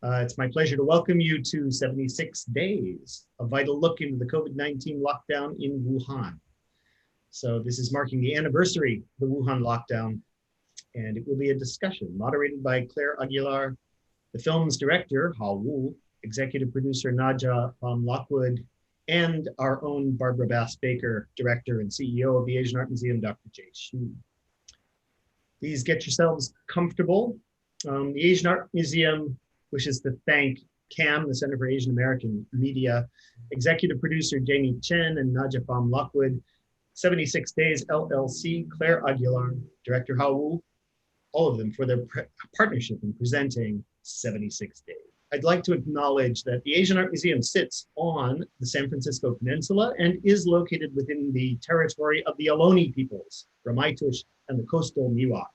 It's my pleasure to welcome you to 76 Days, a vital look into the COVID-19 lockdown in Wuhan. So this is marking the anniversary of the Wuhan lockdown, and it will be a discussion moderated by Claire Aguilar, the film's director, Hao Wu, executive producer Naja Pham Lockwood, and our own Barbara Bass-Baker, director and CEO of the Asian Art Museum, Dr. Jay Xu. Please get yourselves comfortable. The Asian Art Museum wishes to thank CAAM, the Center for Asian American Media, executive producer Jamie Chen and Naja Pham Lockwood, 76 Days LLC, Claire Aguilar, director Hao Wu, all of them for their partnership in presenting 76 Days. I'd like to acknowledge that the Asian Art Museum sits on the San Francisco Peninsula and is located within the territory of the Ohlone peoples, Ramaytush and the coastal Miwok.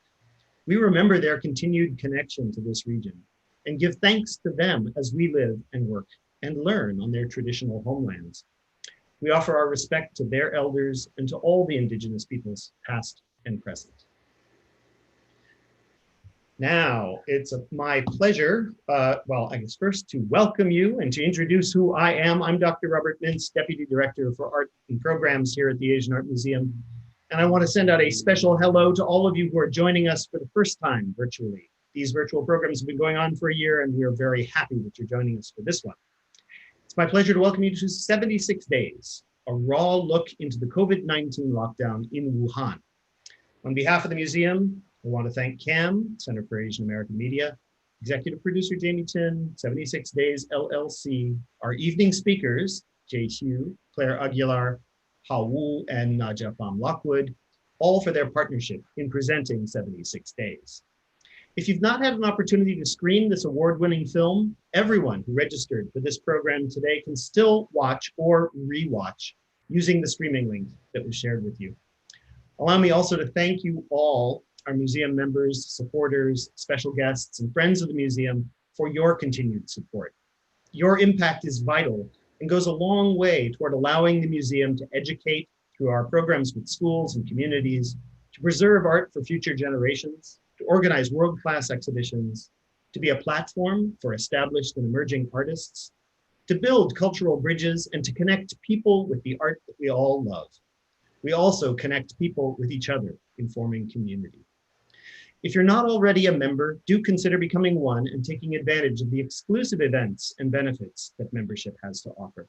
We remember their continued connection to this region and give thanks to them as we live and work and learn on their traditional homelands. We offer our respect to their elders and to all the indigenous peoples, past and present. Now, it's my pleasure, first to welcome you and to introduce who I am. I'm Dr. Robert Mintz, Deputy Director for Art and Programs here at the Asian Art Museum. And I want to send out a special hello to all of you who are joining us for the first time virtually. These virtual programs have been going on for a year, and we are very happy that you're joining us for this one. It's my pleasure to welcome you to 76 Days, a raw look into the COVID-19 lockdown in Wuhan. On behalf of the museum, I want to thank CAAM, Center for Asian American Media, executive producer Jamie Chen, 76 Days LLC, our evening speakers, Jay Xu, Claire Aguilar, Hao Wu, and Naja Pham Lockwood, all for their partnership in presenting 76 Days. If you've not had an opportunity to screen this award-winning film, everyone who registered for this program today can still watch or re-watch using the streaming link that was shared with you. Allow me also to thank you all, our museum members, supporters, special guests, and friends of the museum for your continued support. Your impact is vital and goes a long way toward allowing the museum to educate through our programs with schools and communities, to preserve art for future generations, to organize world-class exhibitions, to be a platform for established and emerging artists, to build cultural bridges, and to connect people with the art that we all love. We also connect people with each other in forming community. If you're not already a member, do consider becoming one and taking advantage of the exclusive events and benefits that membership has to offer.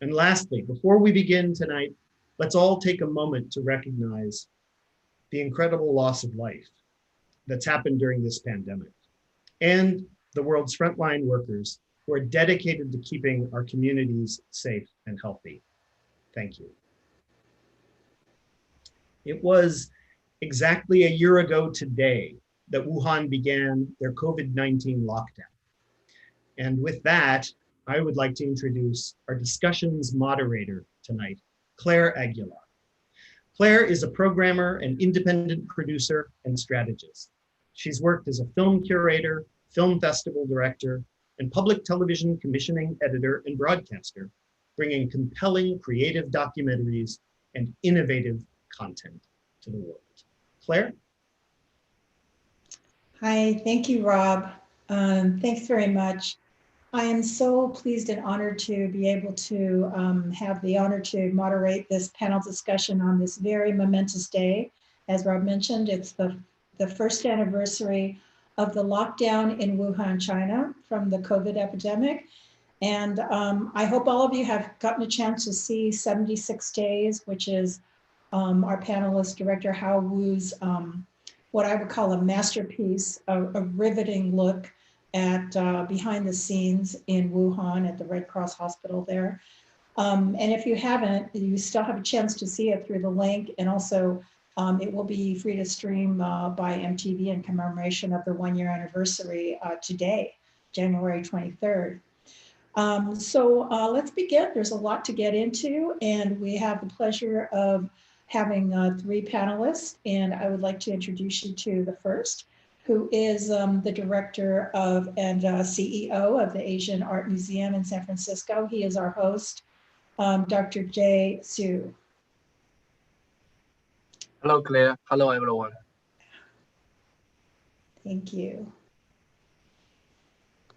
And lastly, before we begin tonight, let's all take a moment to recognize the incredible loss of life that's happened during this pandemic, and the world's frontline workers who are dedicated to keeping our communities safe and healthy. Thank you. It was exactly a year ago today that Wuhan began their COVID-19 lockdown. And with that, I would like to introduce our discussion's moderator tonight, Claire Aguilar. Claire is a programmer and independent producer and strategist. She's worked as a film curator, film festival director, and public television commissioning editor and broadcaster, bringing compelling creative documentaries and innovative content to the world. Claire? Hi, thank you, Rob. Thanks very much. I am so pleased and honored to be able to have the honor to moderate this panel discussion on this very momentous day. As Rob mentioned, it's the first anniversary of the lockdown in Wuhan, China from the COVID epidemic. And I hope all of you have gotten a chance to see 76 Days, which is our panelist director Hao Wu's, what I would call a masterpiece, a riveting look at behind the scenes in Wuhan at the Red Cross Hospital there. And if you haven't, you still have a chance to see it through the link, and also it will be free to stream by MTV in commemoration of the 1-year anniversary today, January 23rd. So let's begin. There's a lot to get into, and we have the pleasure of having 3 panelists, and I would like to introduce you to the first, who is the director of and CEO of the Asian Art Museum in San Francisco. He is our host, Dr. Jay Xu. Hello, Claire. Hello, everyone. Thank you.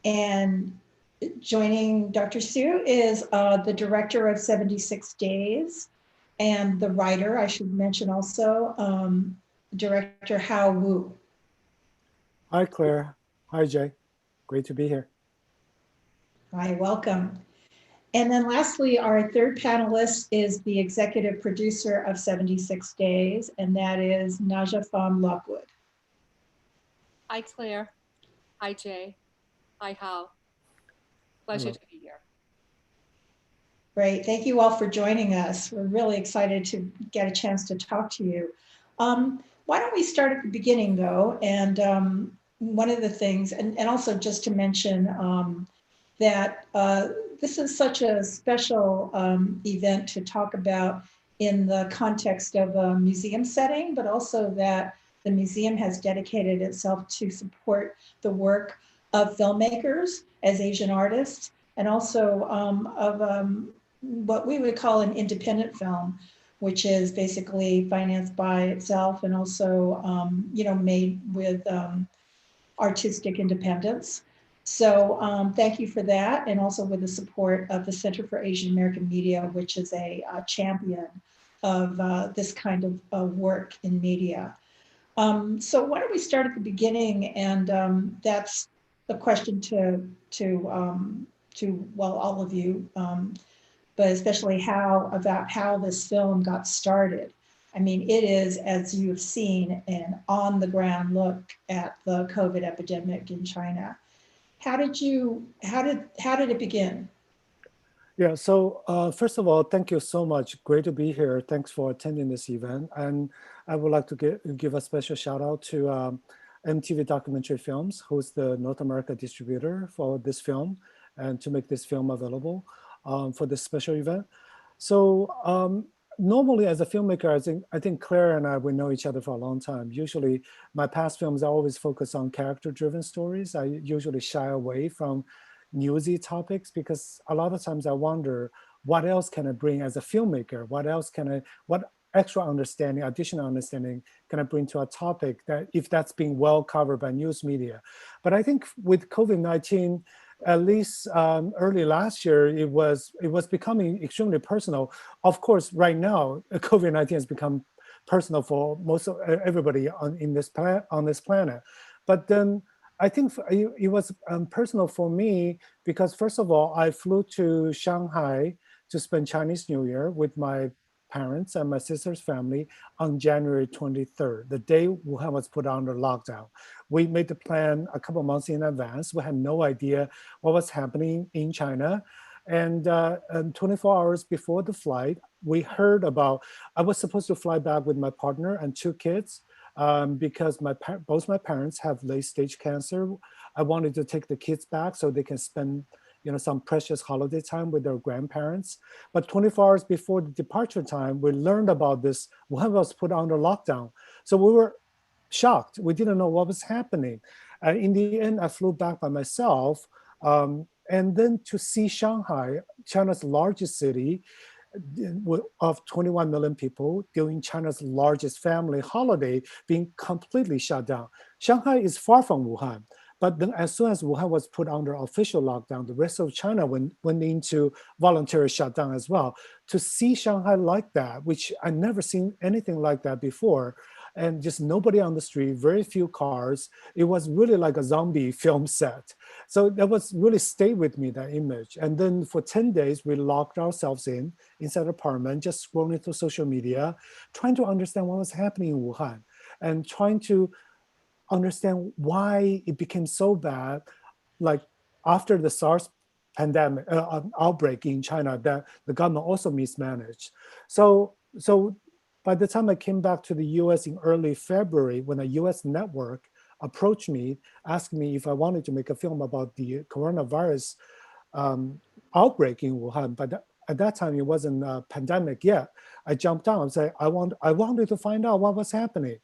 And joining Dr. Sue is the director of 76 Days and the writer, I should mention also, director Hao Wu. Hi, Claire. Hi, Jay. Great to be here. Hi, welcome. And then lastly, our third panelist is the executive producer of 76 Days, and that is Naja Pham Lockwood. Hi, Claire. Hi, Jay. Hi, Hao. Pleasure to be here. Great. Thank you all for joining us. We're really excited to get a chance to talk to you. Why don't we start at the beginning, though? And one of the things, and also just to mention that this is such a special event to talk about in the context of a museum setting, but also that the museum has dedicated itself to support the work of filmmakers as Asian artists, and also of what we would call an independent film, which is basically financed by itself and also made with artistic independence. So thank you for that, and also with the support of the Center for Asian American Media, which is a champion of this kind of work in media. So why don't we start at the beginning, and that's the question to all of you, but especially about how this film got started. I mean, it is, as you've seen, an on-the-ground look at the COVID epidemic in China. How did it begin? Yeah, so first of all, thank you so much. Great to be here. Thanks for attending this event. And I would like to give a special shout out to MTV Documentary Films, who's the North America distributor for this film, and to make this film available for this special event. So normally as a filmmaker, I think Claire and I, we know each other for a long time. Usually my past films, I always focus on character-driven stories. I usually shy away from newsy topics because a lot of times I wonder, what else can I bring as a filmmaker? What extra understanding, additional understanding can I bring to a topic that if that's being well covered by news media? But I think with COVID-19, at least early last year, it was becoming extremely personal. Of course, right now, COVID-19 has become personal for most of everybody on this planet. But then I think it was personal for me because, first of all, I flew to Shanghai to spend Chinese New Year with my parents and my sister's family on January 23rd, the day Wuhan was put under lockdown. We made the plan a couple months in advance. We had no idea what was happening in China. And 24 hours before the flight, we heard about, I was supposed to fly back with my partner and 2 kids because both my parents have late stage cancer. I wanted to take the kids back so they can spend some precious holiday time with their grandparents. But 24 hours before the departure time, we learned about this. Wuhan was put under lockdown. So we were shocked. We didn't know what was happening. In the end, I flew back by myself. And then to see Shanghai, China's largest city, of 21 million people during China's largest family holiday being completely shut down. Shanghai is far from Wuhan, but then as soon as Wuhan was put under official lockdown, the rest of China went into voluntary shutdown as well. To see Shanghai like that, which I never seen anything like that before, and just nobody on the street, very few cars. It was really like a zombie film set. So that was really stayed with me, that image. And then for 10 days, we locked ourselves inside an apartment, just scrolling through social media, trying to understand what was happening in Wuhan and trying to understand why it became so bad, like after the SARS pandemic outbreak in China, that the government also mismanaged. So by the time I came back to the US in early February, when a US network approached me, asking me if I wanted to make a film about the coronavirus outbreak in Wuhan, but at that time it wasn't a pandemic yet, I jumped down and said, I wanted to find out what was happening.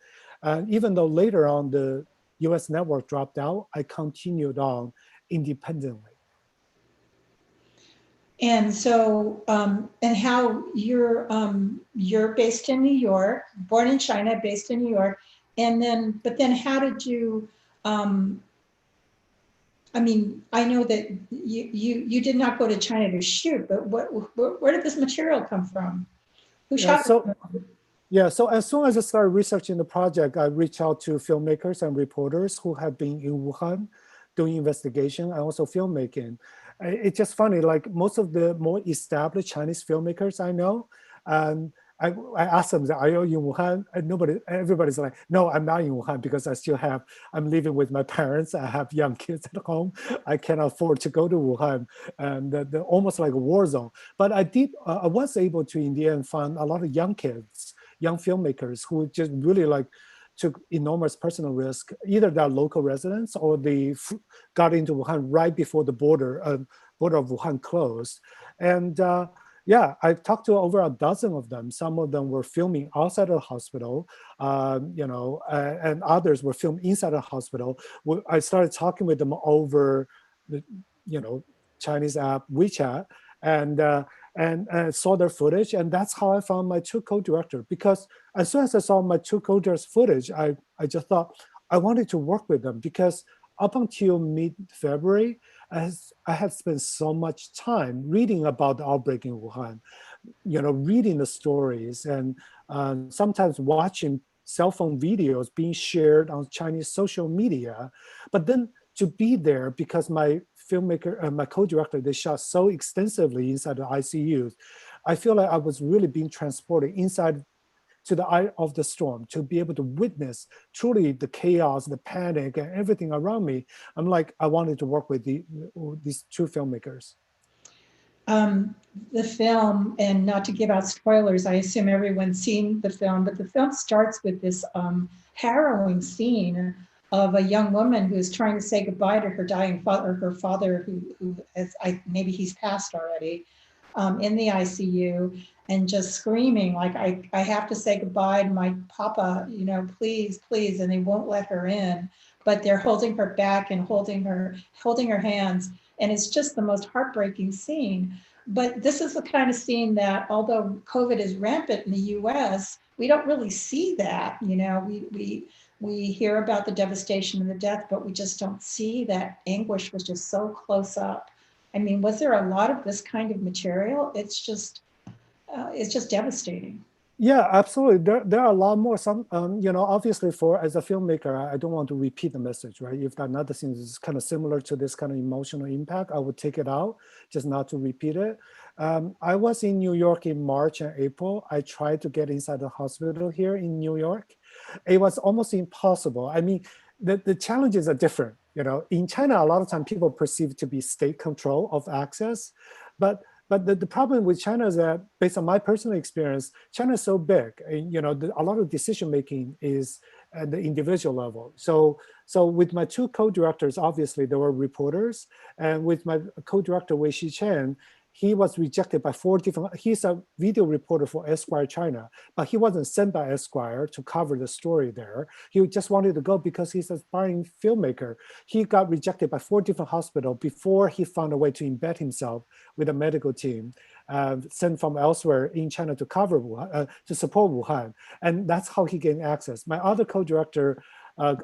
Even though later on the US network dropped out, I continued on independently. And so, and how you're based in New York, born in China, based in New York, and then, but then how did you I mean, I know that you did not go to China to shoot, but where did this material come from? Who Yeah, shot so it? yeah, so as soon as I started researching the project, I reached out to filmmakers and reporters who have been in Wuhan doing investigation and also filmmaking. It's just funny, like most of the more established Chinese filmmakers I know, um, I asked them, are you in Wuhan? And everybody's like, no, I'm not in Wuhan because I'm living with my parents. I have young kids at home. I cannot afford to go to Wuhan. And they're almost like a war zone. But I was able to in the end find a lot of young kids, young filmmakers who just really like took enormous personal risk. Either they're local residents or they got into Wuhan right before the border of Wuhan closed. And yeah, I've talked to over a dozen of them. Some of them were filming outside of the hospital, and others were filmed inside the hospital. I started talking with them over the, Chinese app WeChat, and saw their footage, and that's how I found my two co-director. Because as soon as I saw my two co-directors footage, I just thought I wanted to work with them, because up until mid-February, I had spent so much time reading about the outbreak in Wuhan, reading the stories, and sometimes watching cell phone videos being shared on Chinese social media. But then to be there, because my filmmaker and my co-director, they shot so extensively inside the ICUs, I feel like I was really being transported inside to the eye of the storm, to be able to witness truly the chaos, the panic, and everything around me. I'm like, I wanted to work with these two filmmakers. Um, the film, and not to give out spoilers, I assume everyone's seen the film, but the film starts with this harrowing scene of a young woman who's trying to say goodbye to her dying father, or her father, who maybe he's passed already, in the ICU, and just screaming like, I have to say goodbye to my papa, please, please, and they won't let her in, but they're holding her back and holding her hands. And it's just the most heartbreaking scene. But this is the kind of scene that, although COVID is rampant in the US, we don't really see that. We hear about the devastation and the death, but we just don't see that. Anguish was just so close up. I mean, was there a lot of this kind of material? It's just devastating. Yeah, absolutely. There are a lot more. Some, obviously, as a filmmaker, I don't want to repeat the message, right? If another scene is kind of similar to this kind of emotional impact, I would take it out, just not to repeat it. I was in New York in March and April. I tried to get inside the hospital here in New York. It was almost impossible. I mean, the challenges are different. In China, a lot of time people perceive to be state control of access, but the problem with China is that, based on my personal experience, China is so big, and a lot of decision making is at the individual level. So with my two co-directors, obviously they were reporters, and with my co-director Wei Chen, he was rejected by 4 different. He's a video reporter for Esquire China, but he wasn't sent by Esquire to cover the story there. He just wanted to go because he's an aspiring filmmaker. He got rejected by 4 different hospitals before he found a way to embed himself with a medical team sent from elsewhere in China to cover Wuhan, to support Wuhan. And that's how he gained access. My other co-director,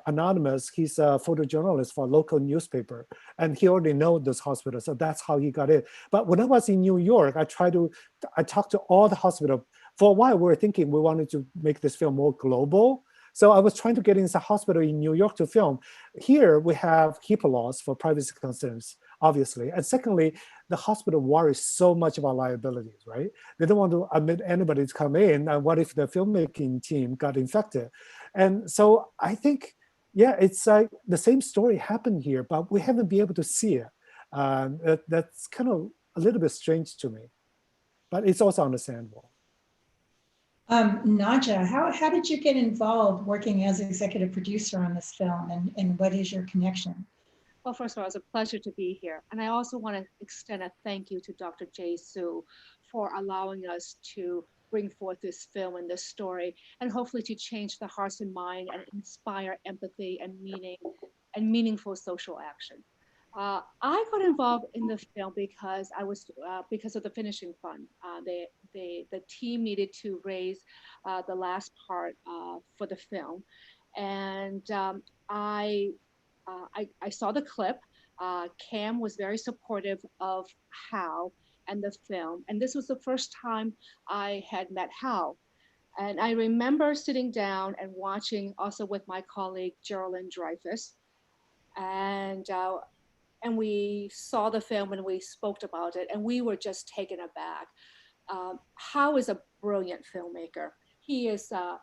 Anonymous, he's a photojournalist for a local newspaper, and he already knows those hospitals, so that's how he got in. But when I was in New York, I talked to all the hospitals. For a while, we were thinking we wanted to make this film more global. So I was trying to get into a hospital in New York to film. Here, we have HIPAA laws for privacy concerns, obviously. And secondly, the hospital worries so much about liabilities, right? They don't want to admit anybody to come in. And what if the filmmaking team got infected? And so I think, yeah, it's like the same story happened here, but we haven't been able to see it. That's kind of a little bit strange to me, but it's also understandable. Naja, how did you get involved working as executive producer on this film, and what is your connection? Well, first of all, it's a pleasure to be here. And I also want to extend a thank you to Dr. Jay Su for allowing us to bring forth this film and this story, and hopefully to change the hearts and mind and inspire empathy and meaning and meaningful social action. I got involved in the film because because of the finishing fund. The team needed to raise the last part for the film, and I saw the clip. CAAM was very supportive of Hao and the film. And this was the first time I had met Hao. And I remember sitting down and watching also with my colleague Geraldine Dreyfus. And we saw the film and we spoke about it, and we were just taken aback. Hao is a brilliant filmmaker. He is an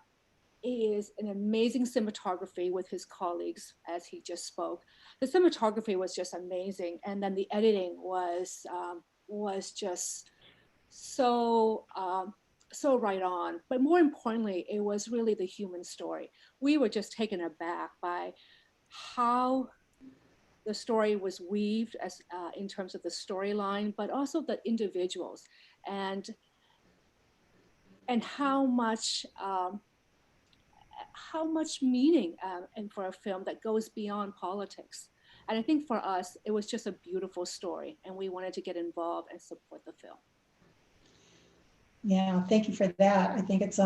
amazing cinematography with his colleagues, as he just spoke. The cinematography was just amazing, and then the editing was just so right on. But more importantly, it was really the human story. We were just taken aback by how the story was weaved as in terms of the storyline, but also the individuals and how much meaning and for a film that goes beyond politics. And I think for us, it was just a beautiful story, and we wanted to get involved and support the film. Yeah, thank you for that. I think it's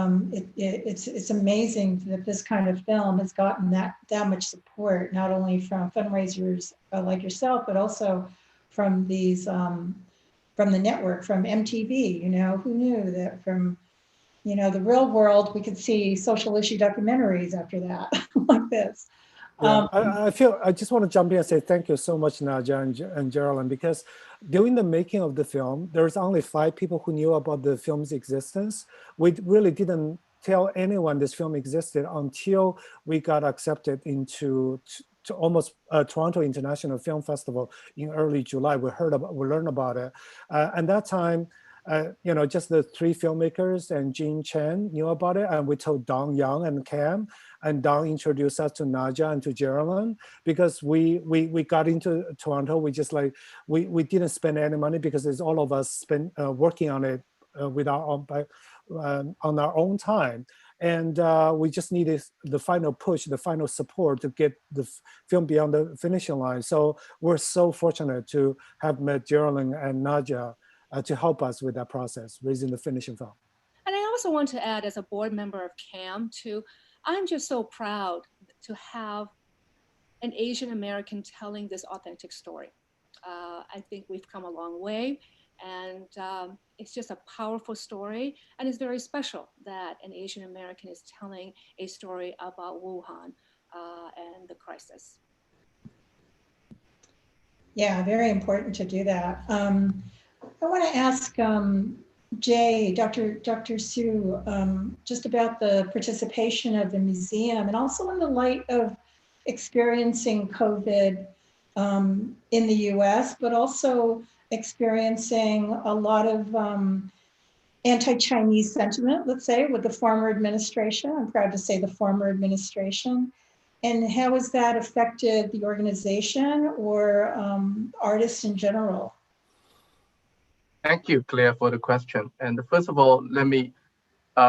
amazing that this kind of film has gotten that much support, not only from fundraisers like yourself, but also from these from the network, from MTV. You know, who knew that from the real world we could see social issue documentaries after that like this. Yeah, I just want to jump in and say thank you so much, Naja and Geraldine, because during the making of the film, there's only 5 people who knew about the film's existence. We really didn't tell anyone this film existed until we got accepted into to almost Toronto International Film Festival in early July. We learned about it, and that time. Just the 3 filmmakers and Jean Chen knew about it, and we told Dong Yang and CAAM, and Dong introduced us to Naja and to Geraldine, because we got into Toronto. We just we didn't spend any money because it's all of us working on it with on our own time, and we just needed the final push, the final support to get the film beyond the finishing line. So we're so fortunate to have met Geraldine and Naja to help us with that process, raising the finishing film. And I also want to add, as a board member of CAAM too, I'm just so proud to have an Asian American telling this authentic story. I think we've come a long way, and it's just a powerful story, and it's very special that an Asian American is telling a story about Wuhan and the crisis. Yeah, very important to do that. I want to ask Dr. Su, just about the participation of the museum, and also in the light of experiencing COVID in the US, but also experiencing a lot of anti-Chinese sentiment, let's say, with the former administration. I'm proud to say the former administration. And how has that affected the organization or artists in general? Thank you, Claire, for the question. And first of all, let me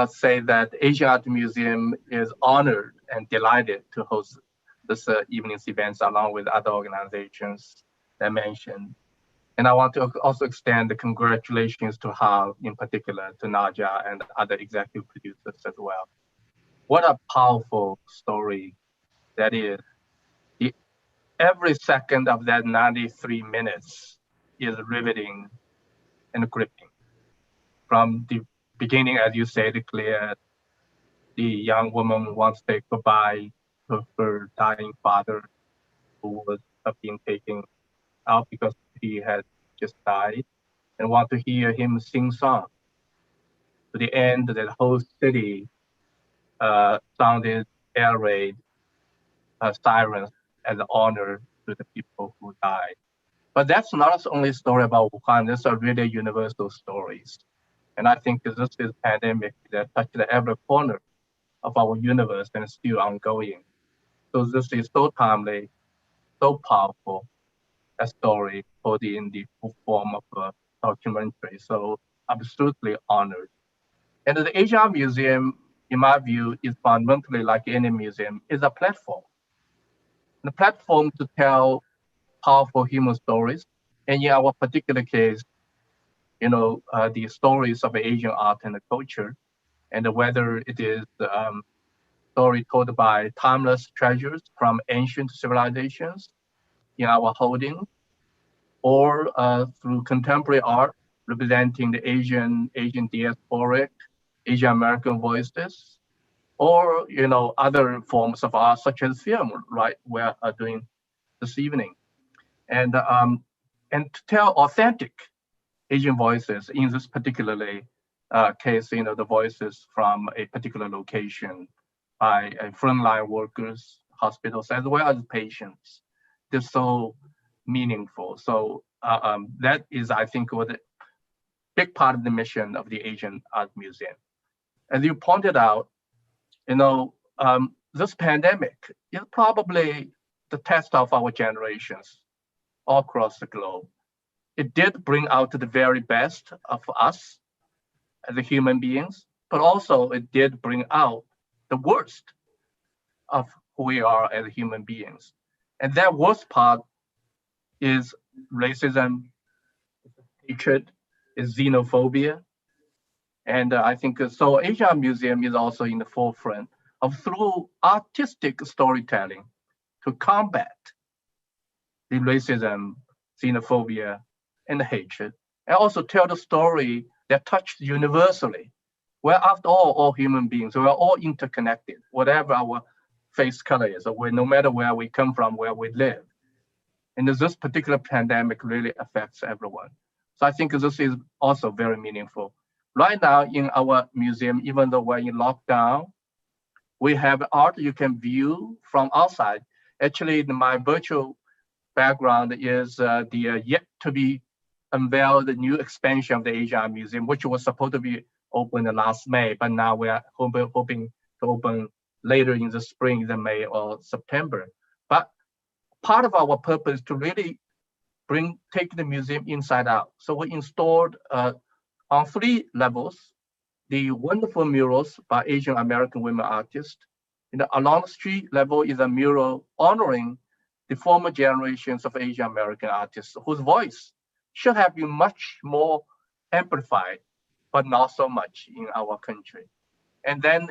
say that Asian Art Museum is honored and delighted to host this evening's events along with other organizations that mentioned. And I want to also extend the congratulations to Hao, in particular, to Naja and other executive producers as well. What a powerful story that is. Every second of that 93 minutes is riveting and gripping. From the beginning, as you said, Claire, the young woman wants to say goodbye to her dying father, who was being taken out because he had just died, and want to hear him sing song. To the end, that whole city sounded air raid sirens as an honor to the people who died. But that's not only a story about Wuhan, these are really universal stories. And I think this is a pandemic that touched every corner of our universe and is still ongoing. So this is so timely, so powerful, a story put in the form of a documentary. So absolutely honored. And the Asian Art Museum, in my view, is fundamentally like any museum, is a platform. The platform to tell powerful human stories. And in our particular case, the stories of Asian art and culture, and whether it is story told by timeless treasures from ancient civilizations, in our holding, or through contemporary art representing the Asian diasporic, Asian American voices, or other forms of art such as film, right? We're doing this evening, and to tell authentic Asian voices in this particularly case, the voices from a particular location by frontline workers, hospitals, as well as patients. They're so meaningful. So that is, I think, what a big part of the mission of the Asian Art Museum. As you pointed out, this pandemic is probably the test of our generations all across the globe. It did bring out the very best of us as a human beings, but also it did bring out the worst of who we are as human beings. And that worst part is racism, hatred, is xenophobia. And I think so Asia Museum is also in the forefront of through artistic storytelling to combat the racism, xenophobia, and hatred, and also tell the story that touches universally. We're after all human beings. We're all interconnected, whatever our face color is, or no matter where we come from, where we live. And this particular pandemic really affects everyone. So I think this is also very meaningful. Right now in our museum, even though we're in lockdown, we have art you can view from outside. Actually, my virtual background is the yet to be unveiled new expansion of the Asia Museum, which was supposed to be open last May, but now we are hoping to open later in the spring, either May or September. But part of our purpose is to really take the museum inside out. So we installed on 3 levels the wonderful murals by Asian American women artists. Along the street level is a mural honoring the former generations of Asian American artists whose voice should have been much more amplified, but not so much in our country. And then,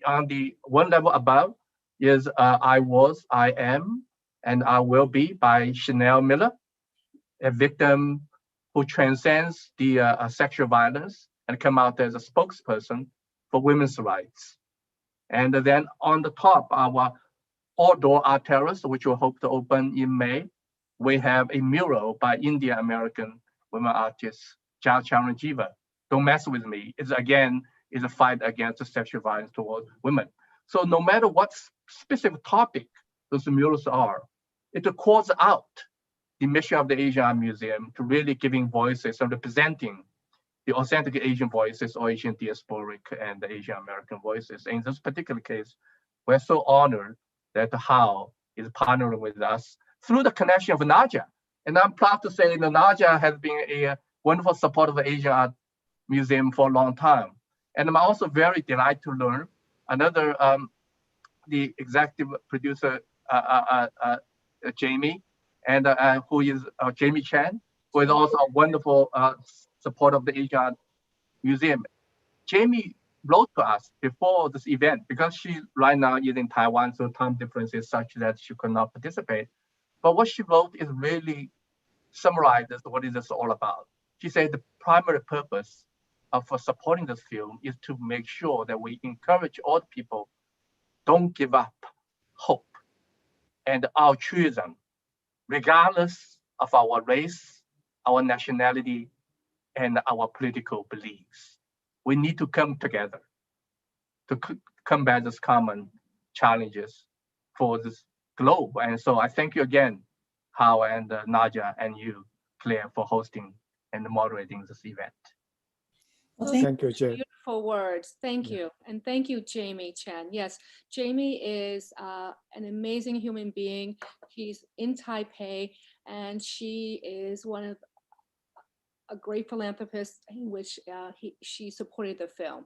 on the 1 level above is I Was, I Am, and I Will Be by Chanel Miller, a victim who transcends the sexual violence and come out as a spokesperson for women's rights. And then on the top, our outdoor art terrace, which we hope to open in May, we have a mural by Indian American women artist Charanjiva. Don't Mess With Me. It's a fight against the sexual violence toward women. So no matter what specific topic those murals are, it calls out the mission of the Asian Art Museum to really giving voices and representing the authentic Asian voices or Asian diasporic and the Asian American voices. In this particular case, we're so honored that Hao is partnering with us through the connection of Naja. And I'm proud to say that Naja has been a wonderful support of the Asian Art Museum for a long time. And I'm also very delighted to learn another, the executive producer, Jamie, and who is Jamie Chan, who is also a wonderful support of the Asian Art Museum. Jamie wrote to us before this event because she right now is in Taiwan, so time difference is such that she could not participate. But what she wrote is really summarizes what is this all about. She said the primary purpose for supporting this film is to make sure that we encourage all the people, don't give up hope and altruism, regardless of our race, our nationality, and our political beliefs. We need to come together to combat these common challenges for this globe. And so I thank you again, Hao and Naja, and you, Claire, for hosting and moderating this event. Well, Thank you, Jay. Beautiful words. Thank you. And thank you, Jamie Chan. Yes, Jamie is an amazing human being. She's in Taipei, and she is one of a great philanthropist in which she supported the film.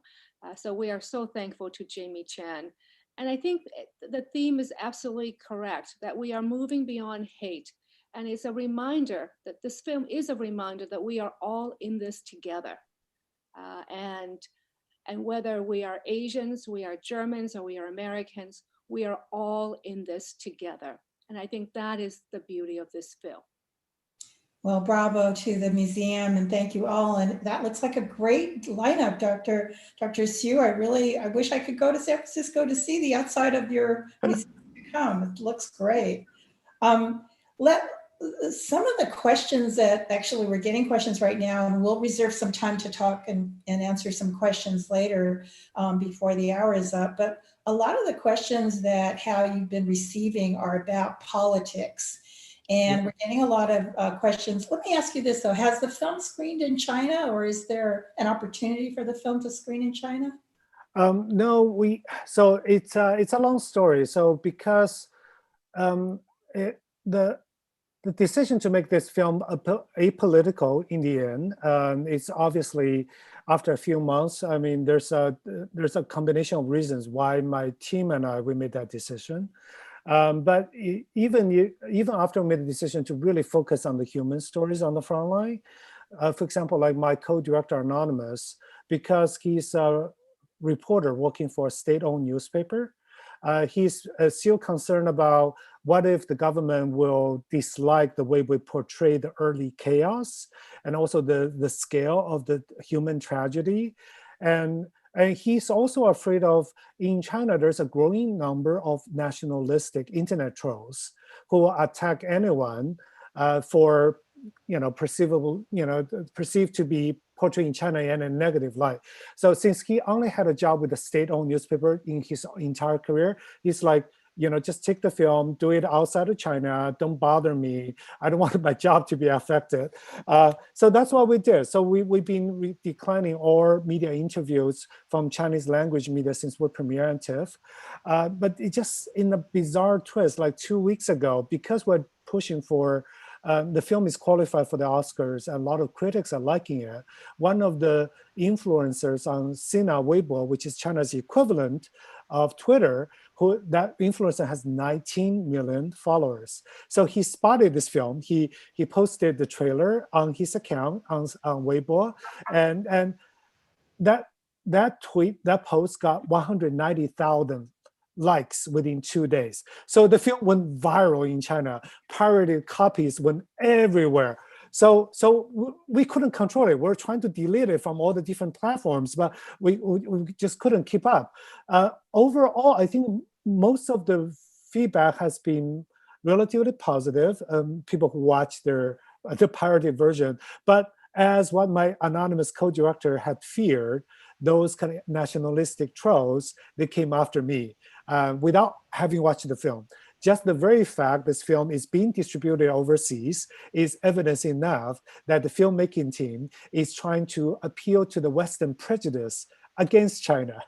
So we are so thankful to Jamie Chan. And I think the theme is absolutely correct, that we are moving beyond hate. And it's a reminder that this film is a reminder that we are all in this together. And whether we are Asians, we are Germans, or we are Americans, we are all in this together. And I think that is the beauty of this film. Well, bravo to the museum and thank you all. And that looks like a great lineup, Dr. Sue. I wish I could go to San Francisco to see the outside of your museum to come. It looks great. Some of the questions that actually we're getting questions right now, and we'll reserve some time to talk and answer some questions later before the hour is up. But a lot of the questions that how you've been receiving are about politics. And we're getting a lot of questions. Let me ask you this though, has the film screened in China, or is there an opportunity for the film to screen in China? No, so it's a long story. So because the decision to make this film apolitical in the end, it's obviously after a few months. I mean, there's a combination of reasons why my team and we made that decision. But even after we made the decision to really focus on the human stories on the front line, for example, like my co-director Anonymous, because he's a reporter working for a state-owned newspaper, he's still concerned about what if the government will dislike the way we portray the early chaos and also the scale of the human tragedy. And he's also afraid of, in China, there's a growing number of nationalistic internet trolls who will attack anyone for, perceived to be portraying China in a negative light. So since he only had a job with a state-owned newspaper in his entire career, he's like, just take the film, do it outside of China, don't bother me. I don't want my job to be affected. So that's what we did. So we've been declining all media interviews from Chinese language media since we premiered on TIFF. But it just, in a bizarre twist, like 2 weeks ago, because we're pushing for, the film is qualified for the Oscars and a lot of critics are liking it. One of the influencers on Sina Weibo, which is China's equivalent of Twitter, that influencer has 19 million followers. So he spotted this film. He posted the trailer on his account on Weibo, and that post got 190,000 likes within 2 days. So the film went viral in China. Pirated copies went everywhere. So we couldn't control it. We're trying to delete it from all the different platforms, but we just couldn't keep up. Overall, I think most of the feedback has been relatively positive. People who watch the pirated version, but as what my anonymous co-director had feared, those kind of nationalistic trolls, they came after me without having watched the film. Just the very fact this film is being distributed overseas is evidence enough that the filmmaking team is trying to appeal to the Western prejudice against China.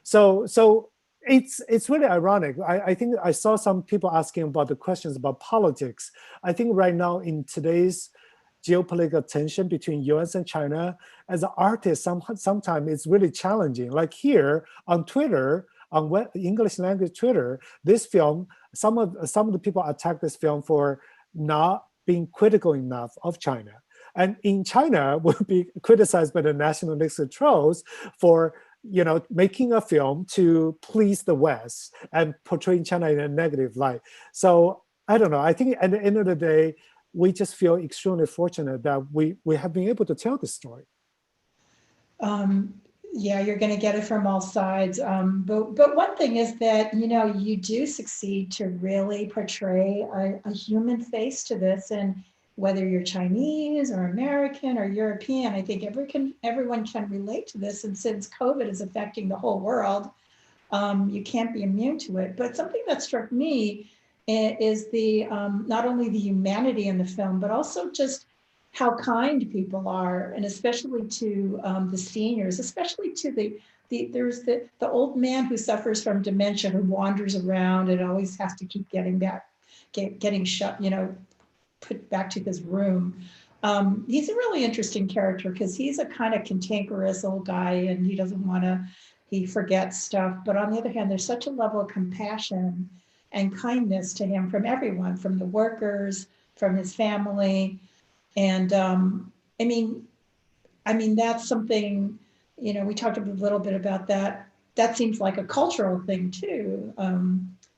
So it's really ironic. I think I saw some people asking about the questions about politics. I think right now in today's geopolitical tension between US and China, as an artist, sometimes it's really challenging. Like here on Twitter, on English language Twitter, this film, some of the people attack this film for not being critical enough of China. And in China, will be criticized by the nationalistic trolls for making a film to please the West and portraying China in a negative light. So I don't know. I think at the end of the day, we just feel extremely fortunate that we have been able to tell this story. Yeah, you're going to get it from all sides. But one thing is that, you do succeed to really portray a human face to this. And whether you're Chinese or American or European, I think everyone can relate to this. And since COVID is affecting the whole world, you can't be immune to it. But something that struck me is the not only the humanity in the film, but also just how kind people are, and especially to the seniors, especially to there's the old man who suffers from dementia, who wanders around and always has to keep getting shut, put back to his room. He's a really interesting character because he's a kind of cantankerous old guy and he forgets stuff. But on the other hand, there's such a level of compassion and kindness to him from everyone, from the workers, from his family. And I mean, that's something, we talked a little bit about that. That seems like a cultural thing too.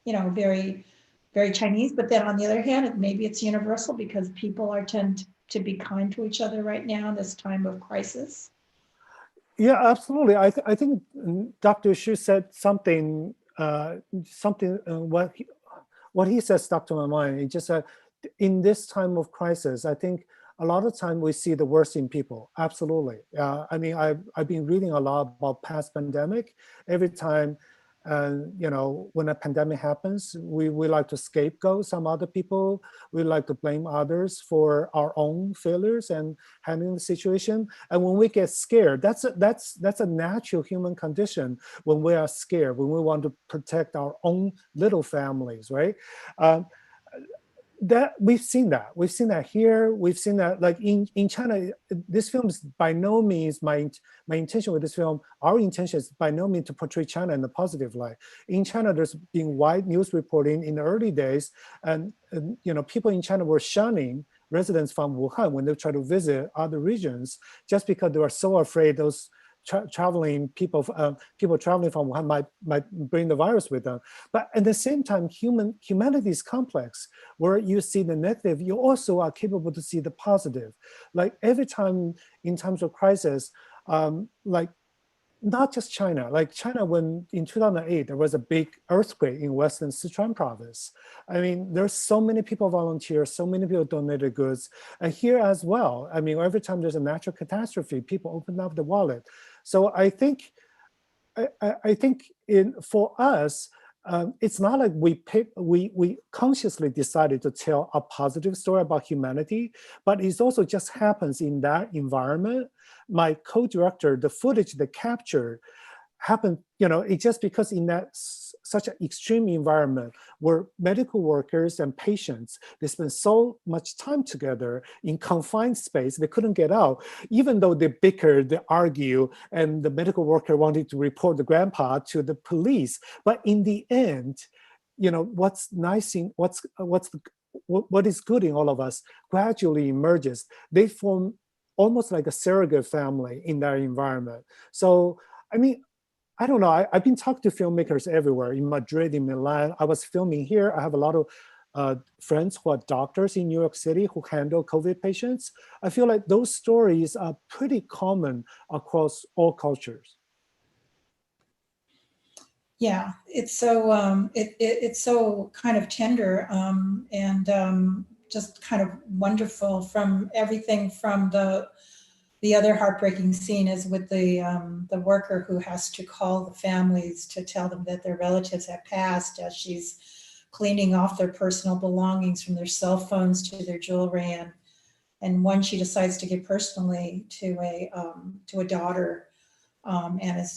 Very very Chinese, but then on the other hand, maybe it's universal because people tend to be kind to each other right now in this time of crisis. Yeah, absolutely. I think Dr. Xu said something, what he said stuck to my mind. He just said, in this time of crisis, I think a lot of time we see the worst in people. Absolutely. I mean, I've been reading a lot about past pandemic. Every time, you know, when a pandemic happens, we like to scapegoat some other people. We like to blame others for our own failures and handling the situation. And when we get scared, that's a natural human condition. When we are scared, when we want to protect our own little families, right? That we've seen that here. We've seen that like in China. This film is by no means my intention with this film. Our intention is by no means to portray China in a positive light. In China, there's been wide news reporting in the early days, and you know, people in China were shunning residents from Wuhan when they try to visit other regions, just because they were so afraid those traveling people traveling from Wuhan might bring the virus with them. But at the same time, humanity is complex. Where you see the negative, you also are capable to see the positive. Like every time in times of crisis, like not just China, like China, when in 2008, there was a big earthquake in Western Sichuan province. I mean, there's so many people volunteer, so many people donated goods. And here as well, I mean, every time there's a natural catastrophe, people open up the wallet. So I think, for us, it's not like we consciously decided to tell a positive story about humanity, but it also just happens in that environment. My co-director, the footage they captured happened, you know, it's just because in that such an extreme environment where medical workers and patients, they spend so much time together in confined space, they couldn't get out, even though they bickered, they argue, and the medical worker wanted to report the grandpa to the police. But in the end, you know, what is good in all of us gradually emerges. They form almost like a surrogate family in their environment. So, I mean, I don't know. I've been talking to filmmakers everywhere, in Madrid, in Milan. I was filming here. I have a lot of friends who are doctors in New York City who handle COVID patients. I feel like those stories are pretty common across all cultures. Yeah, it's so it's so kind of tender and just kind of wonderful. From everything from the other heartbreaking scene is with the worker who has to call the families to tell them that their relatives have passed as she's cleaning off their personal belongings from their cell phones to their jewelry, and one she decides to give personally to a daughter, and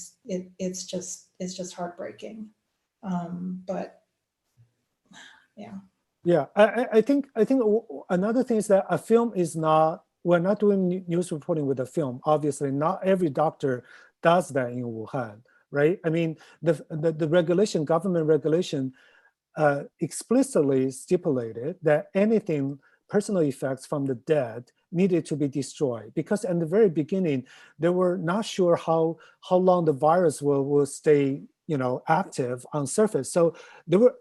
it's just heartbreaking. But yeah. Yeah, I think another thing is that a film is not, we're not doing news reporting with a film. Obviously, not every doctor does that in Wuhan, right? I mean, the regulation, government regulation, explicitly stipulated that anything personal effects from the dead needed to be destroyed, because in the very beginning, they were not sure how long the virus will stay, you know, active on surface. So the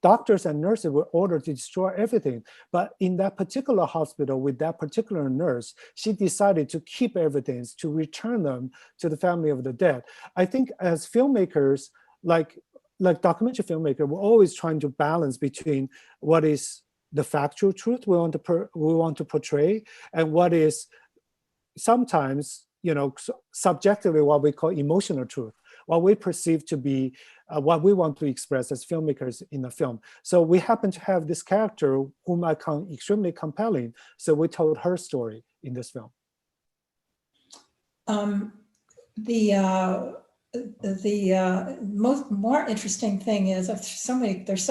doctors and nurses were ordered to destroy everything. But in that particular hospital with that particular nurse, she decided to keep everything, to return them to the family of the dead. I think as filmmakers, like documentary filmmaker, we're always trying to balance between what is the factual truth we want to portray and what is sometimes, you know, subjectively what we call emotional truth, what we perceive to be what we want to express as filmmakers in the film. So we happen to have this character whom I found extremely compelling. So we told her story in this film. The more interesting thing is, there's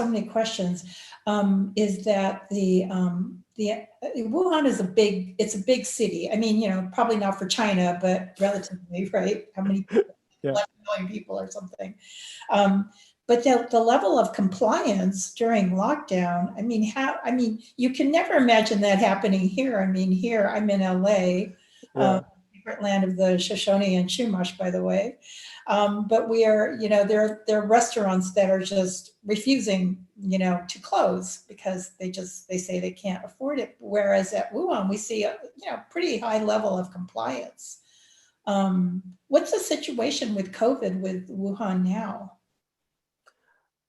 so many questions, is that the Wuhan is a big city. I mean, you know, probably not for China, but relatively, right? How many people? Yeah. 11 million people or something. But the level of compliance during lockdown, I mean, you can never imagine that happening here. I mean, here I'm in LA. Yeah. favorite land of the Shoshone and Chumash, by the way. But we are, there are restaurants that are just refusing, to close because they say they can't afford it. Whereas at Wuhan, we see a, pretty high level of compliance. What's the situation with COVID with Wuhan now?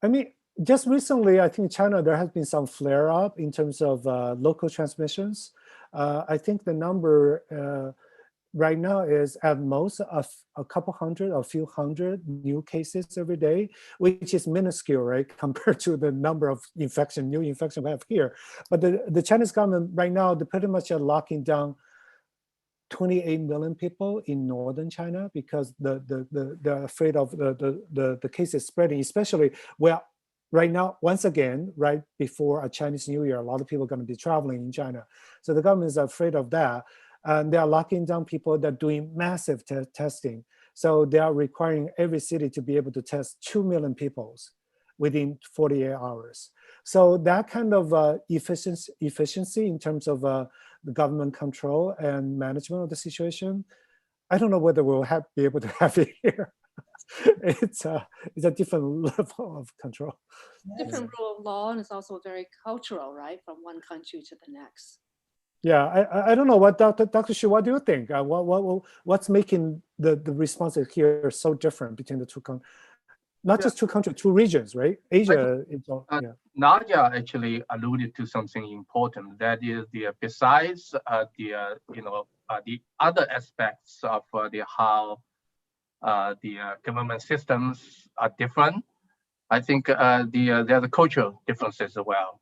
I mean, just recently, I think China, there has been some flare up in terms of local transmissions. I think the number right now is at most a couple hundred, a few hundred new cases every day, which is minuscule, right, compared to the number of new infection we have here. But the Chinese government right now, they're pretty much locking down 28 million people in northern China because they're afraid of the cases spreading, especially where right now, once again, right before a Chinese New Year, a lot of people are going to be traveling in China. So the government is afraid of that. And they are locking down people that are doing massive testing. So they are requiring every city to be able to test 2 million people within 48 hours. So that kind of efficiency in terms of the government control and management of the situation, I don't know whether we'll be able to have it here. It's a different level of control. Different rule of law, and it's also very cultural, right, from one country to the next. Yeah, I don't know what Dr. Xu, what do you think? What's making the responses here so different between the two countries? Not just two countries, two regions, right? Asia. Naja actually alluded to something important. That is besides the other aspects of how the government systems are different. I think there's a cultural differences as well.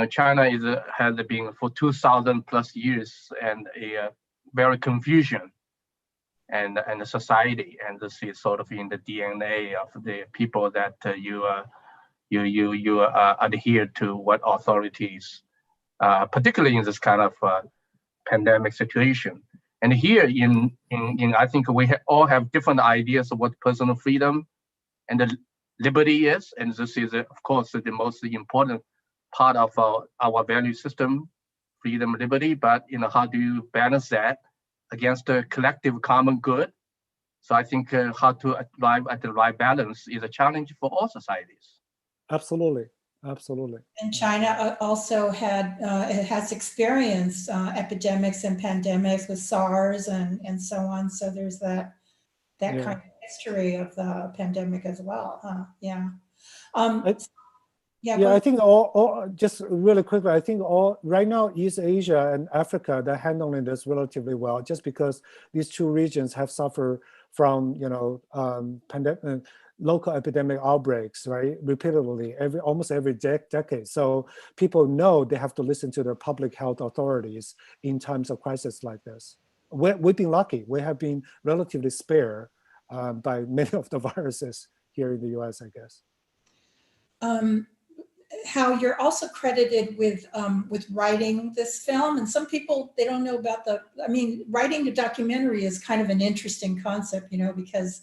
China has been for 2,000 plus years and a very confusion and the society, and this is sort of in the DNA of the people that you adhere to what authorities, particularly in this kind of pandemic situation. And here in I think we all have different ideas of what personal freedom and the liberty is, and this is of course the most important part of our value system, freedom, liberty. But how do you balance that against the collective common good? So I think how to arrive at the right balance is a challenge for all societies. Absolutely, absolutely. And China also has experienced epidemics and pandemics with SARS and so on. So there's that kind of history of the pandemic as well. Yeah. I think all just really quickly, I think right now East Asia and Africa, they're handling this relatively well, just because these two regions have suffered from pandemic, local epidemic outbreaks, right, repeatedly almost every decade. So people know they have to listen to their public health authorities in times of crisis like this. We've been lucky. We have been relatively spared by many of the viruses here in the U.S., I guess. How you're also credited with writing this film, and some people, they don't know about writing a documentary is kind of an interesting concept, because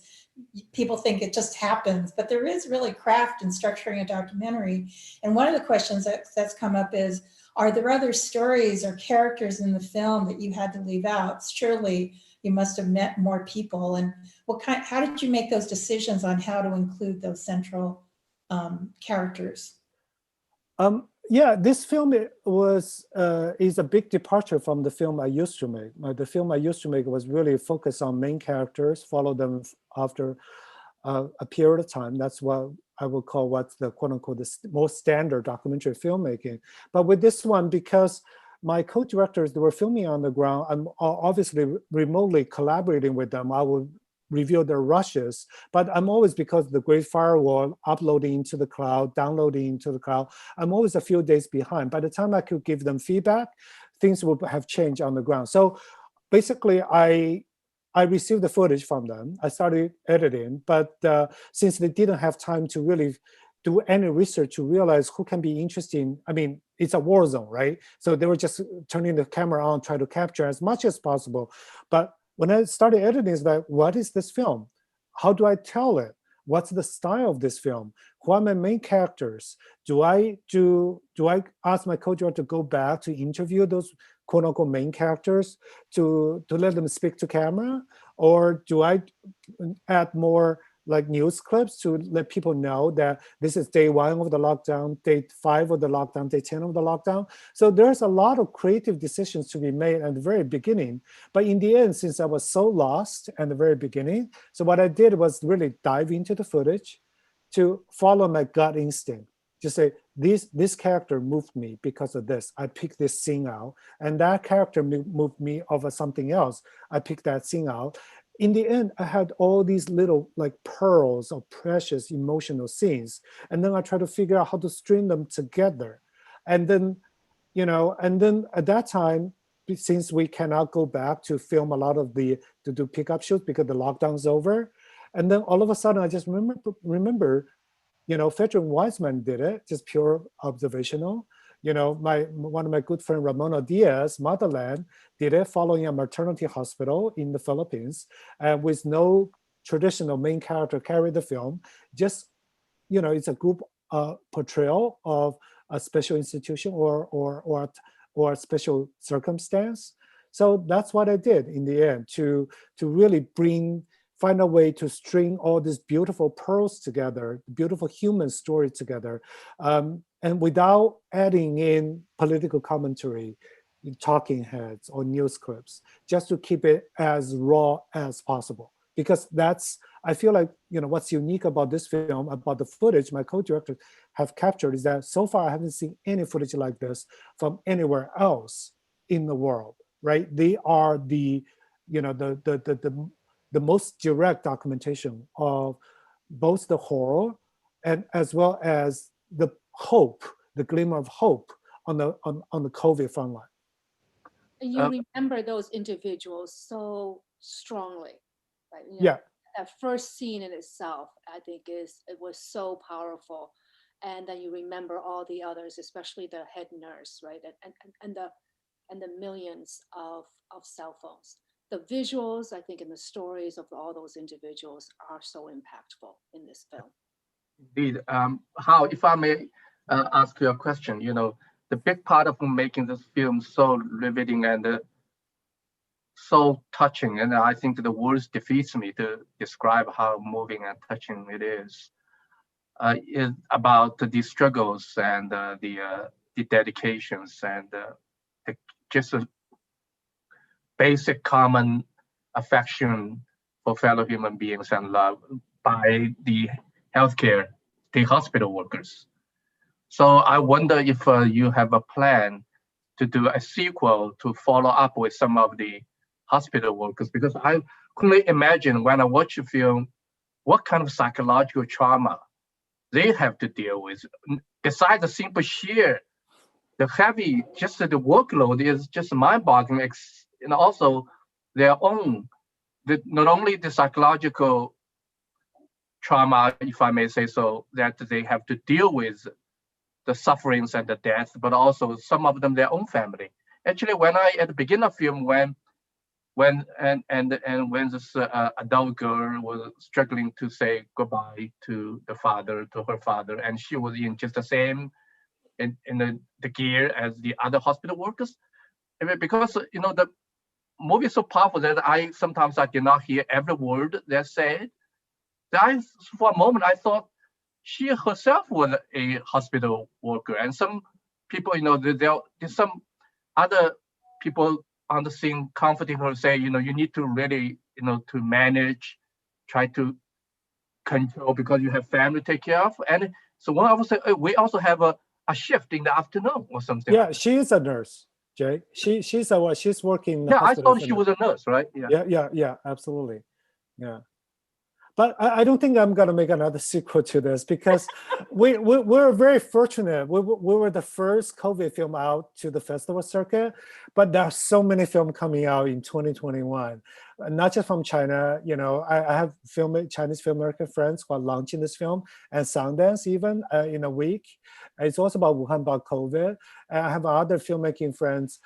people think it just happens, but there is really craft in structuring a documentary. And one of the questions that's come up is, are there other stories or characters in the film that you had to leave out? Surely you must have met more people. And how did you make those decisions on how to include those central characters? This film is a big departure from the film I used to make. The film I used to make was really focused on main characters, follow them after a period of time. That's what I would call what's the quote unquote the most standard documentary filmmaking. But with this one, because my co-directors, they were filming on the ground, I'm obviously remotely collaborating with them. I will reveal their rushes, but I'm always, because of the Great Firewall, uploading into the cloud, downloading into the cloud, I'm always a few days behind. By the time I could give them feedback, things would have changed on the ground. So basically, I received the footage from them. I started editing, but since they didn't have time to really do any research to realize who can be interesting, it's a war zone, right? So they were just turning the camera on, try to capture as much as possible. But when I started editing, it's like, what is this film? How do I tell it? What's the style of this film? Who are my main characters? Do I ask my co-director to go back to interview those quote unquote main characters to let them speak to camera, or do I add more like news clips to let people know that this is day 1 of the lockdown, day 5 of the lockdown, day 10 of the lockdown? So there's a lot of creative decisions to be made at the very beginning. But in the end, since I was so lost at the very beginning, so what I did was really dive into the footage to follow my gut instinct. Just say, this character moved me because of this. I picked this scene out. And that character moved me over something else. I picked that scene out. In the end, I had all these little like pearls of precious emotional scenes. And then I tried to figure out how to string them together. And then, and then at that time, since we cannot go back to film a lot of to do pickup shoots because the lockdown's over. And then all of a sudden, I just remember Frederick Wiseman did it, just pure observational. One of my good friend, Ramona Diaz, Motherland, did it following a maternity hospital in the Philippines, with no traditional main character carry the film. Just, it's a group portrayal of a special institution or a special circumstance. So that's what I did in the end to really find a way to string all these beautiful pearls together, beautiful human story together, and without adding in political commentary, talking heads or news clips, just to keep it as raw as possible. Because I feel like, what's unique about this film, about the footage my co-directors have captured, is that so far I haven't seen any footage like this from anywhere else in the world, right? They are the most direct documentation of both the horror and as well as the hope, the glimmer of hope on the COVID front line. And you remember those individuals so strongly, right? Yeah. That first scene in itself, I think it was so powerful. And then you remember all the others, especially the head nurse, right? And the millions of cell phones. The visuals, I think, and the stories of all those individuals are so impactful in this film. Indeed. Hao, if I may ask you a question, the big part of making this film so riveting and so touching, and I think the words defeats me to describe how moving and touching it is about the struggles and the dedications and just a basic common affection for fellow human beings and love by the hospital workers. So I wonder if you have a plan to do a sequel to follow up with some of the hospital workers, because I couldn't imagine when I watch the film what kind of psychological trauma they have to deal with. Besides the simple sheer, the heavy, just the workload is just mind-boggling, and also their own, not only the psychological trauma, if I may say so, that they have to deal with the sufferings and the death, but also some of them their own family. Actually, when at the beginning of the film, when this adult girl was struggling to say goodbye to her father, and she was in just the same in the gear as the other hospital workers, because the movie is so powerful that sometimes I did not hear every word they said. For a moment, I thought she herself was a hospital worker, and some people, there's some other people on the scene comforting her, say, you need to really, to manage, try to control because you have family to take care of. And so one of us said, we also have a shift in the afternoon or something. Yeah, she is a nurse, Jay. She's working in the hospital. I thought she was a nurse, right? Yeah, absolutely. Yeah. But I don't think I'm going to make another sequel to this, because we're very fortunate. We were the first COVID film out to the festival circuit, but there are so many films coming out in 2021, not just from China. I have Chinese filmmaker friends who are launching this film and Sundance even in a week. It's also about Wuhan, about COVID. And I have other filmmaking friends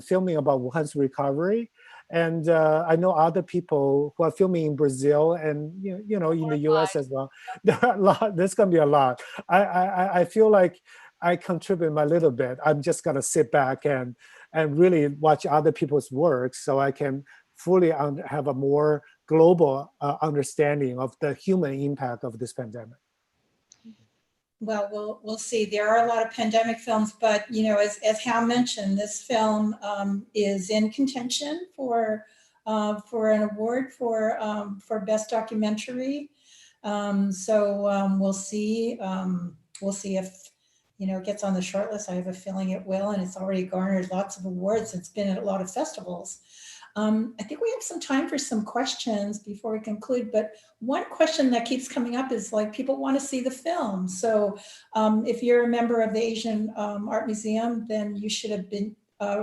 filming about Wuhan's recovery. And I know other people who are filming in Brazil and in the US as well. There are a lot. There's going to be a lot. I feel like I contribute my little bit. I'm just gonna sit back and really watch other people's work so I can fully have a more global understanding of the human impact of this pandemic. Well, we'll see. There are a lot of pandemic films, but as Hao mentioned, this film is in contention for an award for best documentary. So we'll see. We'll see if it gets on the short list. I have a feeling it will, and it's already garnered lots of awards. It's been at a lot of festivals. I think we have some time for some questions before we conclude, but one question that keeps coming up is like people want to see the film. So if you're a member of the Asian Art Museum, then you should have been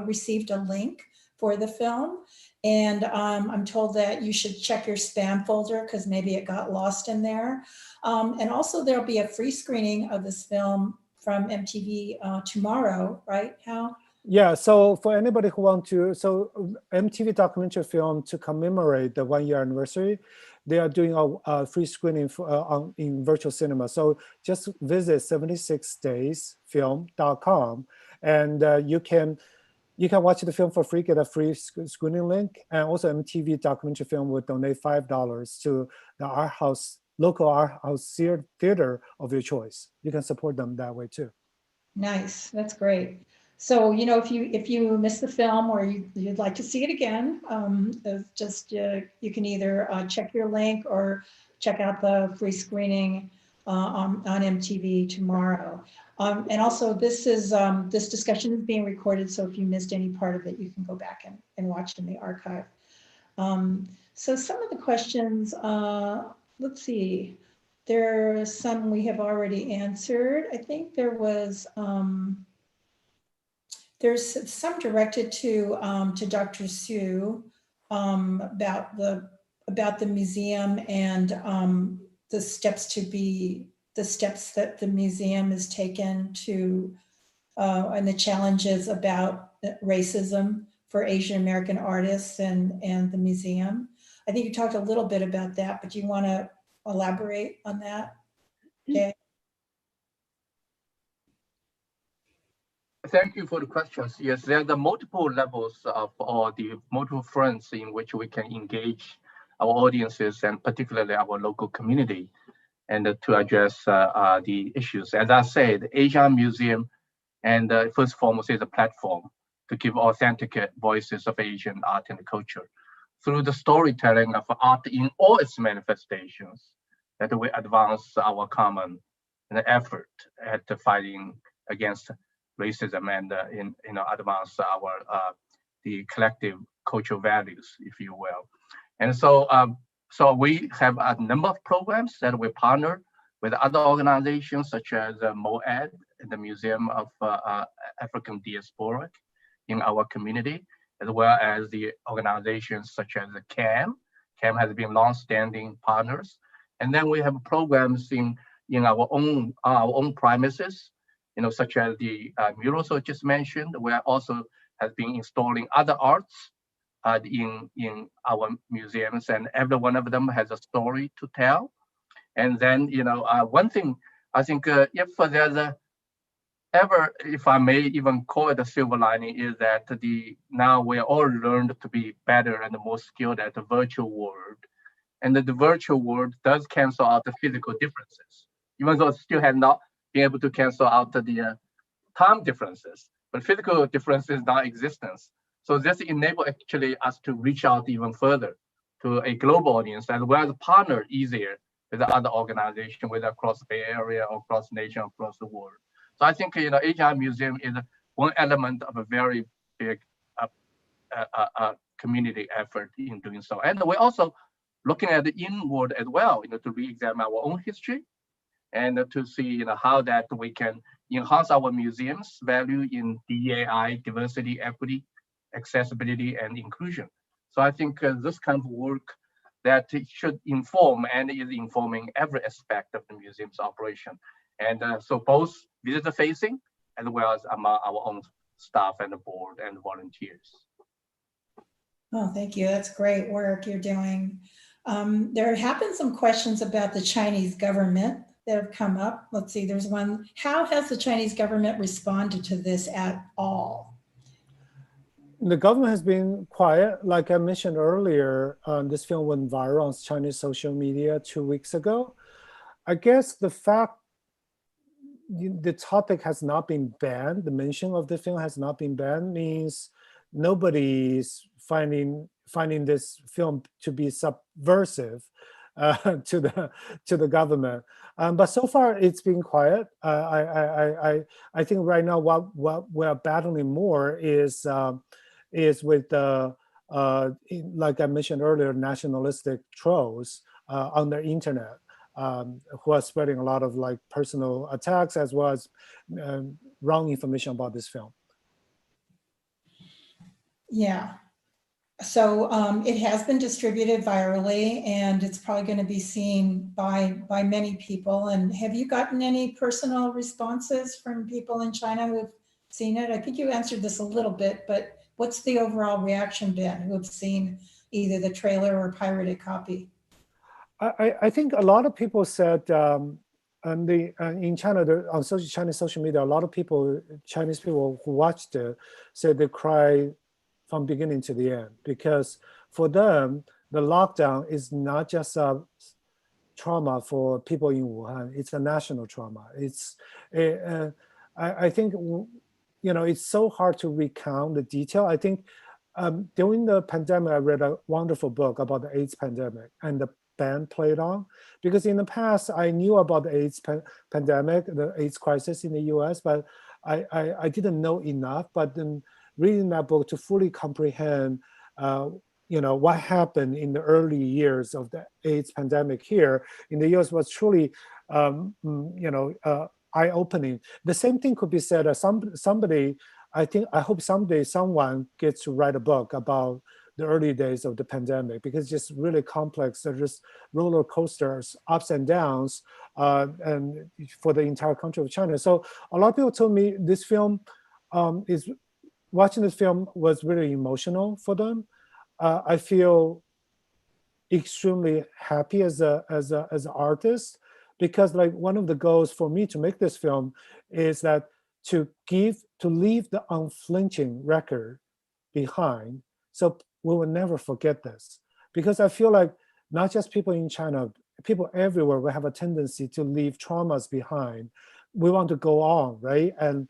received a link for the film. And I'm told that you should check your spam folder because maybe it got lost in there. And also there'll be a free screening of this film from MTV tomorrow, right, Hal? Yeah, so for anybody who want to, so MTV documentary film to commemorate the 1 year anniversary, they are doing a free screening for, in virtual cinema. So just visit 76daysfilm.com and you can watch the film for free, get a free screening link, and also MTV documentary film will donate $5 to the art house, local art house theater of your choice. You can support them that way too. Nice, that's great. So, if you miss the film or you'd like to see it again, you can either check your link or check out the free screening on MTV tomorrow. And also this discussion is being recorded, so if you missed any part of it, you can go back and watch in the archive. So some of the questions, let's see, there are some we have already answered. I think there was, there's some directed to Dr. Su about the museum and the steps that the museum has taken to and the challenges about racism for Asian American artists and the museum. I think you talked a little bit about that, but do you want to elaborate on that? Okay. Thank you for the questions. Yes, there are the multiple levels of or the multiple fronts in which we can engage our audiences and particularly our local community and to address the issues. As I said, the Asian Museum and first and foremost is a platform to give authentic voices of Asian art and culture through the storytelling of art in all its manifestations that we advance our common effort at fighting against racism and advance our the collective cultural values, if you will. And so so we have a number of programs that we partner with other organizations such as MOAD, the Museum of African Diaspora in our community, as well as the organizations such as the CAAM. CAAM has been long-standing partners. And then we have programs in our own premises, such as the murals I just mentioned. We are also has been installing other arts in our museums, and every one of them has a story to tell. And then, one thing I think, if there's if I may even call it a silver lining, is that now we all learned to be better and more skilled at the virtual world, and the virtual world does cancel out the physical differences, even though it still has not been able to cancel out the time differences, but physical differences non-existence. So this enables actually us to reach out even further to a global audience, as well as partner easier with the other organizations, whether across the Bay Area or across the nation, across the world. So I think Asian Museum is one element of a very big community effort in doing so. And we're also looking at the inward as well, to re-examine our own history and to see how that we can enhance our museum's value in DEI, diversity, equity, accessibility, and inclusion. So I think this kind of work that should inform and is informing every aspect of the museum's operation. And so both visitor facing as well as among our own staff and the board and volunteers. Oh, thank you. That's great work you're doing. There have been some questions about the Chinese government that have come up. Let's see, there's one. How has the Chinese government responded to this at all? The government has been quiet. Like I mentioned earlier, this film went viral on Chinese social media 2 weeks ago. I guess the fact the topic has not been banned, the mention of the film has not been banned, means nobody's finding this film to be subversive to the government. But so far it's been quiet. I think right now what we're battling more is with the like I mentioned earlier, nationalistic trolls on the internet. Who are spreading a lot of like personal attacks as well as wrong information about this film. Yeah. So it has been distributed virally, and it's probably going to be seen by many people. And have you gotten any personal responses from people in China who have seen it? I think you answered this a little bit, but what's the overall reaction been who have seen either the trailer or pirated copy? I think a lot of people said in China, on Chinese social media, a lot of people, Chinese people who watched it, said they cried from beginning to the end, because for them, the lockdown is not just a trauma for people in Wuhan, it's a national trauma. I think, it's so hard to recount the detail. I think during the pandemic, I read a wonderful book about the AIDS pandemic and the band played on, because in the past I knew about the AIDS pandemic, the AIDS crisis in the US, but I didn't know enough. But then reading that book to fully comprehend what happened in the early years of the AIDS pandemic here in the US was truly eye-opening. The same thing could be said as somebody, I hope someday someone gets to write a book about the early days of the pandemic, because it's just really complex. They're just roller coasters, ups and downs, and for the entire country of China. So a lot of people told me this film watching this film was really emotional for them. I feel extremely happy as an artist, because like one of the goals for me to make this film is that to leave the unflinching record behind, so we will never forget this. Because I feel like not just people in China, people everywhere will have a tendency to leave traumas behind. We want to go on, right? And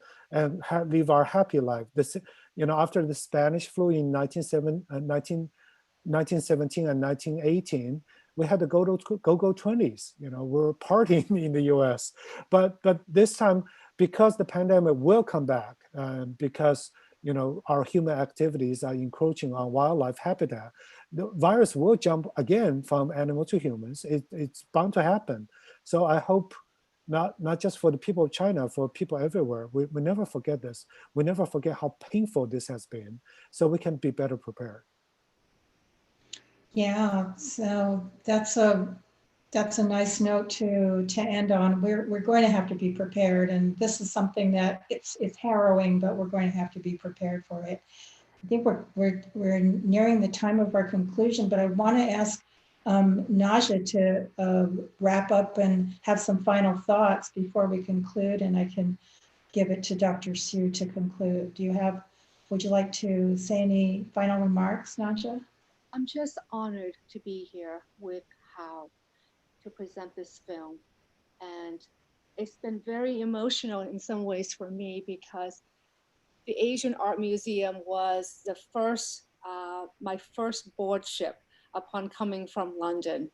live our happy life. After the Spanish flu in 1917 and 1918, we had the go 20s. We were partying in the US. But this time, because the pandemic will come back, because our human activities are encroaching on wildlife habitat, the virus will jump again from animal to humans. It's bound to happen. So I hope not just for the people of China, for people everywhere, we never forget this. We never forget how painful this has been, so we can be better prepared. Yeah, so that's a nice note to end on. We're going to have to be prepared, and this is something that it's harrowing, but we're going to have to be prepared for it. I think we're nearing the time of our conclusion, but I want to ask Naja to wrap up and have some final thoughts before we conclude, and I can give it to Dr. Su to conclude. Would you like to say any final remarks, Naja? I'm just honored to be here with Hao to present this film. And it's been very emotional in some ways for me, because the Asian Art Museum was my first boardship upon coming from London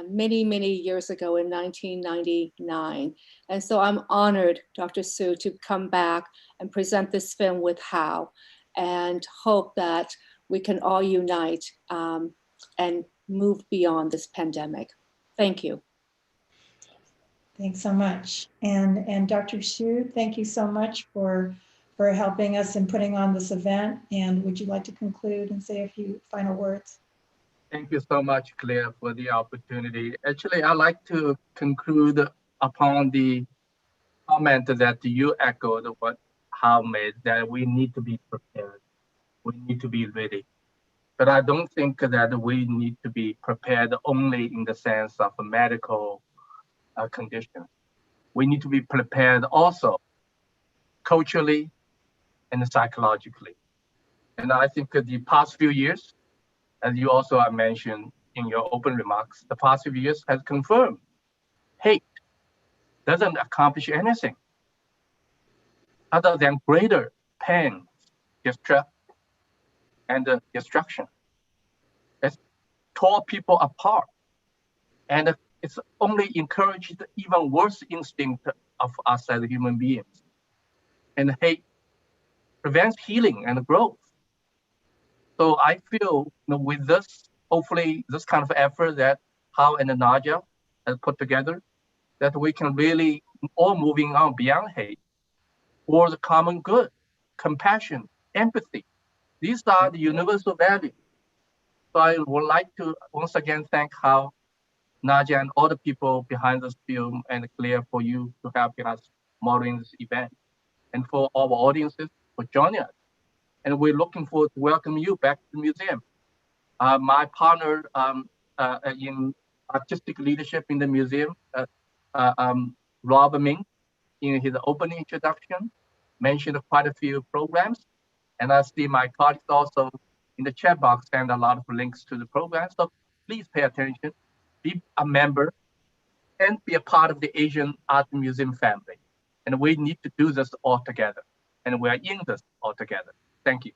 many, many years ago in 1999. And so I'm honored, Dr. Su, to come back and present this film with Hao, and hope that we can all unite and move beyond this pandemic. Thank you. Thanks so much. And Dr. Su, thank you so much for helping us in putting on this event. And would you like to conclude and say a few final words? Thank you so much, Claire, for the opportunity. Actually, I'd like to conclude upon the comment that you echoed what Hao made, that we need to be prepared. We need to be ready. But I don't think that we need to be prepared only in the sense of medical conditions. We need to be prepared also culturally and psychologically. And I think the past few years, as you also have mentioned in your open remarks, the past few years has confirmed hate doesn't accomplish anything other than greater pain, distress, and destruction. It's tore people apart, and it's only encouraged the even worse instinct of us as human beings. And hate prevents healing and growth. So I feel, with this, hopefully this kind of effort that Hao and Naja has put together, that we can really all moving on beyond hate for the common good, compassion, empathy. These are the universal values. So I would like to once again thank Hao, Naja, and all the people behind this film, and Claire for you to helping us moderating this event, and for our audiences for joining us. And we're looking forward to welcome you back to the museum. My partner in artistic leadership in the museum, Rob Ming, in his opening introduction, mentioned quite a few programs. And I see my colleagues also in the chat box send a lot of links to the program. So please pay attention, be a member, and be a part of the Asian Art Museum family. And we need to do this all together. And we are in this all together. Thank you.